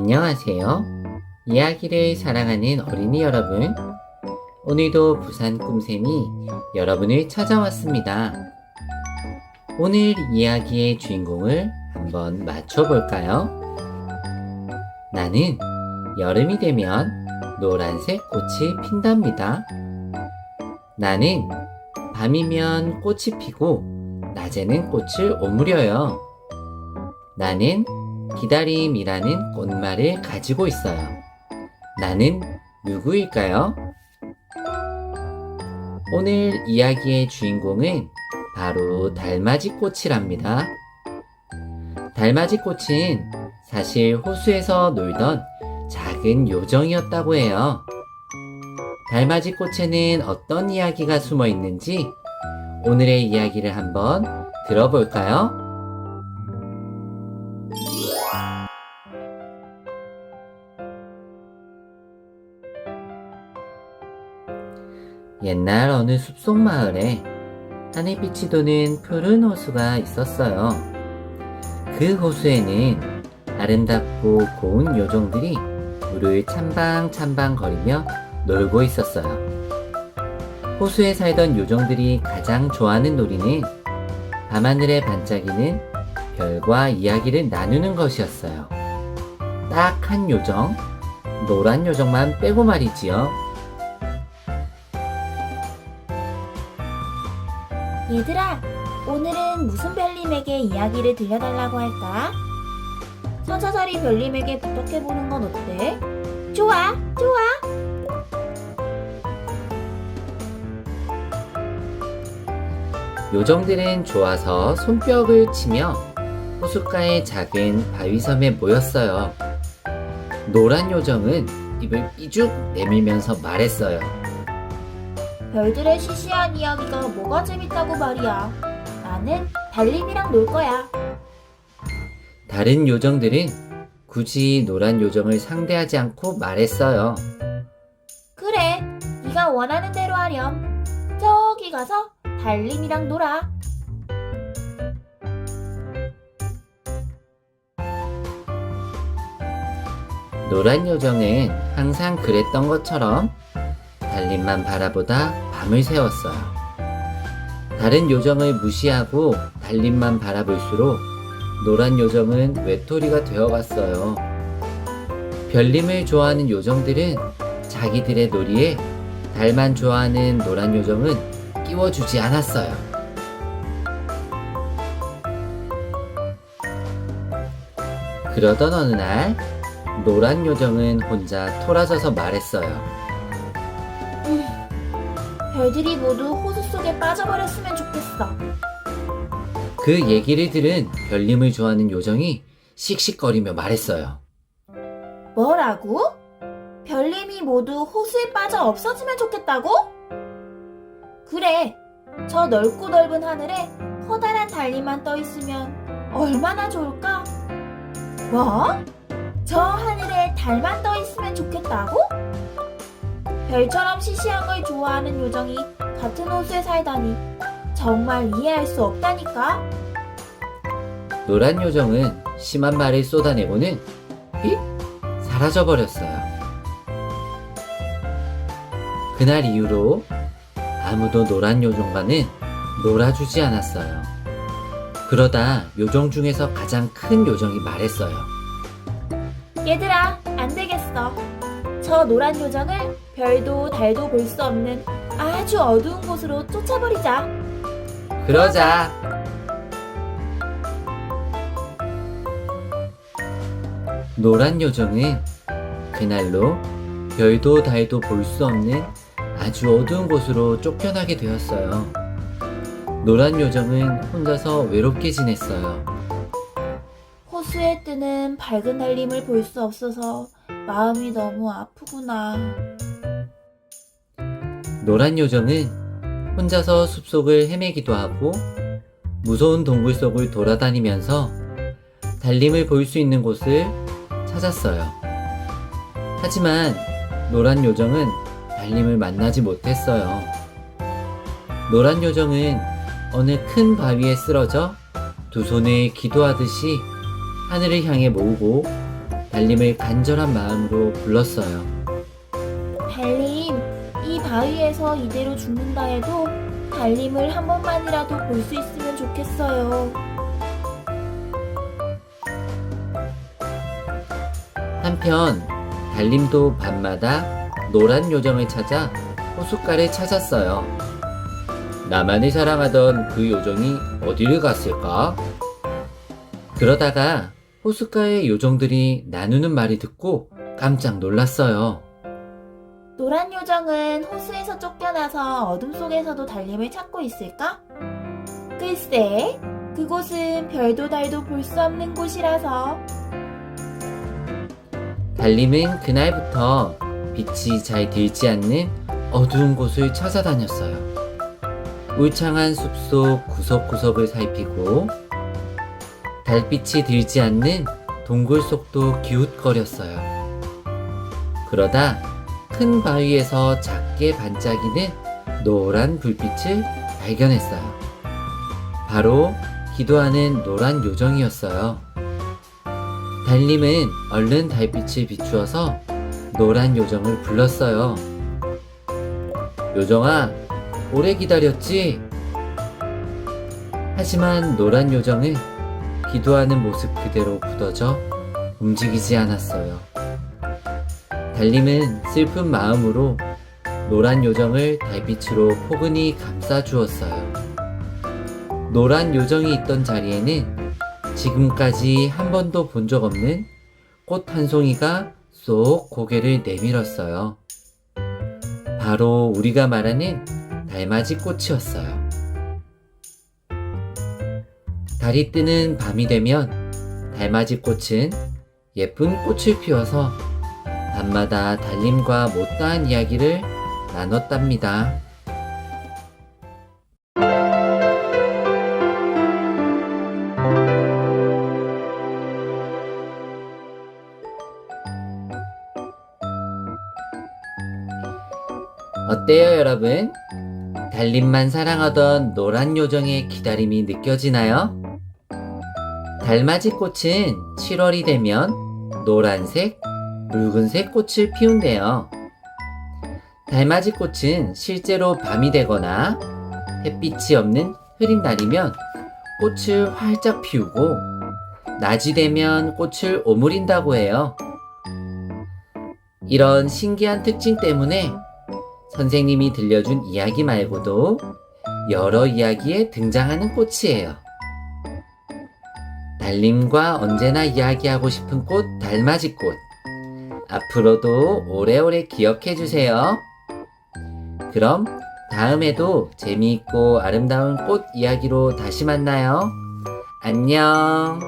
안녕하세요. 이야기를 사랑하는 어린이 여러분, 오늘도 부산 꿈샘이 여러분을 찾아왔습니다. 오늘 이야기의 주인공을 한번 맞춰볼까요? 나는 여름이 되면 노란색 꽃이 핀답니다. 나는 밤이면 꽃이 피고 낮에는 꽃을 오므려요. 나는 기다림이라는 꽃말을 가지고 있어요. 나는 누구일까요? 오늘 이야기의 주인공은 바로 달맞이꽃이랍니다. 달맞이꽃은 사실 호수에서 놀던 작은 요정이었다고 해요. 달맞이꽃에는 어떤 이야기가 숨어 있는지 오늘의 이야기를 한번 들어볼까요? 옛날 어느 숲속 마을에 하늘빛이 도는 푸른 호수가 있었어요. 그 호수에는 아름답고 고운 요정들이 물을 찬방찬방 거리며 놀고 있었어요. 호수에 살던 요정들이 가장 좋아하는 놀이는 밤하늘에 반짝이는 별과 이야기를 나누는 것이었어요. 딱 한 요정, 노란 요정만 빼고 말이지요. 얘들아, 오늘은 무슨 별님에게 이야기를 들려달라고 할까? 천사자리 별님에게 부탁해보는 건 어때? 좋아, 좋아! 요정들은 좋아서 손뼉을 치며 호숫가의 작은 바위섬에 모였어요. 노란 요정은 입을 삐죽 내밀면서 말했어요. 별들의 시시한 이야기가 뭐가 재밌다고 말이야. 나는 달님이랑 놀 거야. 다른 요정들은 굳이 노란 요정을 상대하지 않고 말했어요. 그래, 네가 원하는 대로 하렴. 저기 가서 달님이랑 놀아. 노란 요정은 항상 그랬던 것처럼 달님만 바라보다 밤을 새웠어요. 다른 요정을 무시하고 달님만 바라볼수록 노란 요정은 외톨이가 되어갔어요. 별님을 좋아하는 요정들은 자기들의 놀이에 달만 좋아하는 노란 요정은 끼워주지 않았어요. 그러던 어느 날 노란 요정은 혼자 토라져서 말했어요. 별들이 모두 호수 속에 빠져버렸으면 좋겠어. 그 얘기를 들은 별님을 좋아하는 요정이 씩씩거리며 말했어요. 뭐라고? 별님이 모두 호수에 빠져 없어지면 좋겠다고? 그래, 저 넓고 넓은 하늘에 커다란 달님만 떠 있으면 얼마나 좋을까? 뭐? 저 하늘에 달만 떠 있으면 좋겠다고? 별처럼 시시한 걸 좋아하는 요정이 같은 호수에 살다니 정말 이해할 수 없다니까. 노란 요정은 심한 말을 쏟아내고는 휙 사라져버렸어요. 그날 이후로 아무도 노란 요정과는 놀아주지 않았어요. 그러다 요정 중에서 가장 큰 요정이 말했어요. 얘들아, 안 되겠어. 저 노란 요정을 별도 달도 볼 수 없는 아주 어두운 곳으로 쫓아버리자. 그러자. 노란 요정은 그날로 별도 달도 볼 수 없는 아주 어두운 곳으로 쫓겨나게 되었어요. 노란 요정은 혼자서 외롭게 지냈어요. 호수에 뜨는 밝은 달님을 볼 수 없어서 마음이 너무 아프구나. 노란 요정은 혼자서 숲속을 헤매기도 하고 무서운 동굴 속을 돌아다니면서 달님을 볼 수 있는 곳을 찾았어요. 하지만 노란 요정은 달님을 만나지 못했어요. 노란 요정은 어느 큰 바위에 쓰러져 두 손을 기도하듯이 하늘을 향해 모으고 달림을 간절한 마음으로 불렀어요. 달림, 이 바위에서 이대로 죽는다 해도 달림을 한 번만이라도 볼 수 있으면 좋겠어요. 한편 달림도 밤마다 노란 요정을 찾아 호숫가를 찾았어요. 나만을 사랑하던 그 요정이 어디를 갔을까? 그러다가 호숫가의 요정들이 나누는 말을 듣고 깜짝 놀랐어요. 노란 요정은 호수에서 쫓겨나서 어둠 속에서도 달림을 찾고 있을까? 글쎄, 그곳은 별도 달도 볼 수 없는 곳이라서. 달림은 그날부터 빛이 잘 들지 않는 어두운 곳을 찾아다녔어요. 울창한 숲속 구석구석을 살피고 달빛이 들지 않는 동굴 속도 기웃거렸어요. 그러다 큰 바위에서 작게 반짝이는 노란 불빛을 발견했어요. 바로 기도하는 노란 요정이었어요. 달림은 얼른 달빛을 비추어서 노란 요정을 불렀어요. 요정아, 오래 기다렸지? 하지만 노란 요정은 기도하는 모습 그대로 굳어져 움직이지 않았어요. 달림은 슬픈 마음으로 노란 요정을 달빛으로 포근히 감싸주었어요. 노란 요정이 있던 자리에는 지금까지 한 번도 본 적 없는 꽃 한 송이가 쏙 고개를 내밀었어요. 바로 우리가 말하는 달맞이 꽃이었어요. 달이 뜨는 밤이 되면 달맞이 꽃은 예쁜 꽃을 피워서 밤마다 달림과 못다한 이야기를 나눴답니다. 어때요, 여러분? 달림만 사랑하던 노란 요정의 기다림이 느껴지나요? 달맞이 꽃은 7월이 되면 노란색, 붉은색 꽃을 피운대요. 달맞이 꽃은 실제로 밤이 되거나 햇빛이 없는 흐린 날이면 꽃을 활짝 피우고 낮이 되면 꽃을 오므린다고 해요. 이런 신기한 특징 때문에 선생님이 들려준 이야기 말고도 여러 이야기에 등장하는 꽃이에요. 달림과 언제나 이야기하고 싶은 꽃, 달맞이 꽃. 앞으로도 오래오래 기억해주세요. 그럼 다음에도 재미있고 아름다운 꽃 이야기로 다시 만나요. 안녕.